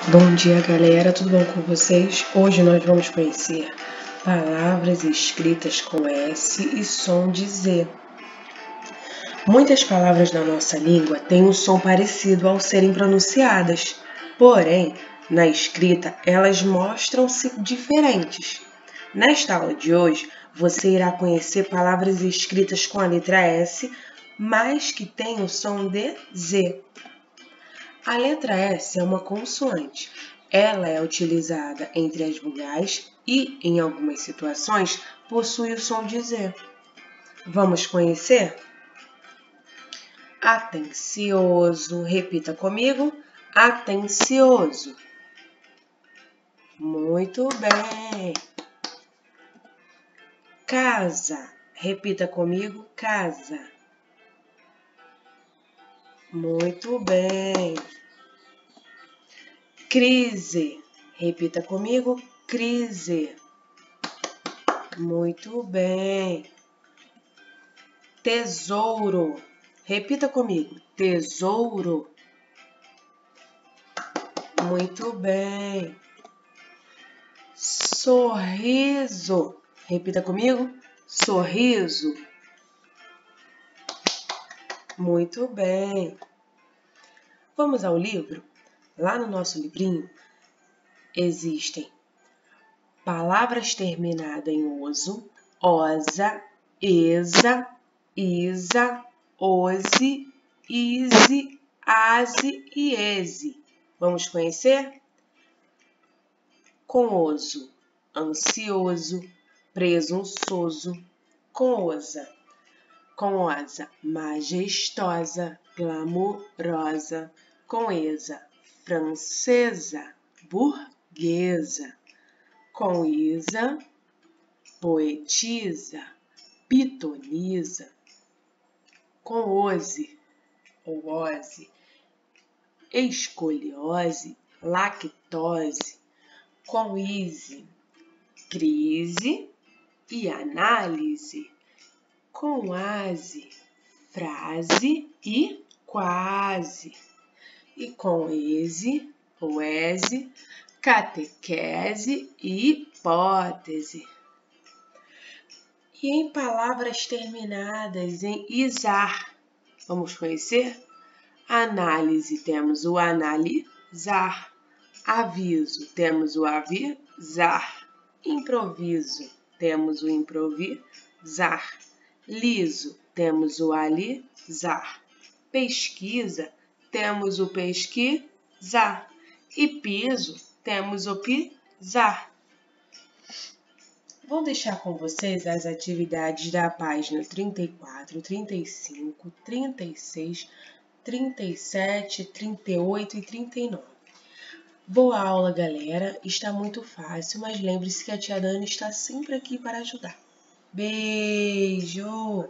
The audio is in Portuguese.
Bom dia, galera, tudo bom com vocês? Hoje nós vamos conhecer palavras escritas com S e som de Z. Muitas palavras na nossa língua têm um som parecido ao serem pronunciadas, porém, na escrita elas mostram-se diferentes. Nesta aula de hoje, você irá conhecer palavras escritas com a letra S, mas que têm o som de Z. A letra S é uma consoante. Ela é utilizada entre as vogais e, em algumas situações, possui o som de Z. Vamos conhecer? Atencioso. Repita comigo. Atencioso. Muito bem. Casa. Repita comigo. Casa. Muito bem. Crise. Repita comigo. Crise. Muito bem. Tesouro. Repita comigo. Tesouro. Muito bem. Sorriso. Repita comigo. Sorriso. Muito bem. Vamos ao livro? Lá no nosso livrinho existem palavras terminadas em oso, osa, esa, isa, ose, ise, ase e ese. Vamos conhecer? Com oso, ansioso, presunçoso. Com osa, majestosa, glamourosa. Com esa, francesa, burguesa. Com isa, poetisa, pitoniza. Com ose, ou ose, escoliose, lactose. Com ise, crise e análise. Com ase, frase e quase. E com ese, ou ese, catequese e hipótese. E em palavras terminadas em isar, vamos conhecer? Análise, temos o analisar. Aviso, temos o avisar. Improviso, temos o improvisar. Liso, temos o alisar. Pesquisa, temos o pesquisar. E piso, temos o pisar. Vou deixar com vocês as atividades da página 34, 35, 36, 37, 38 e 39. Boa aula, galera. Está muito fácil, mas lembre-se que a tia Dani está sempre aqui para ajudar. Beijo!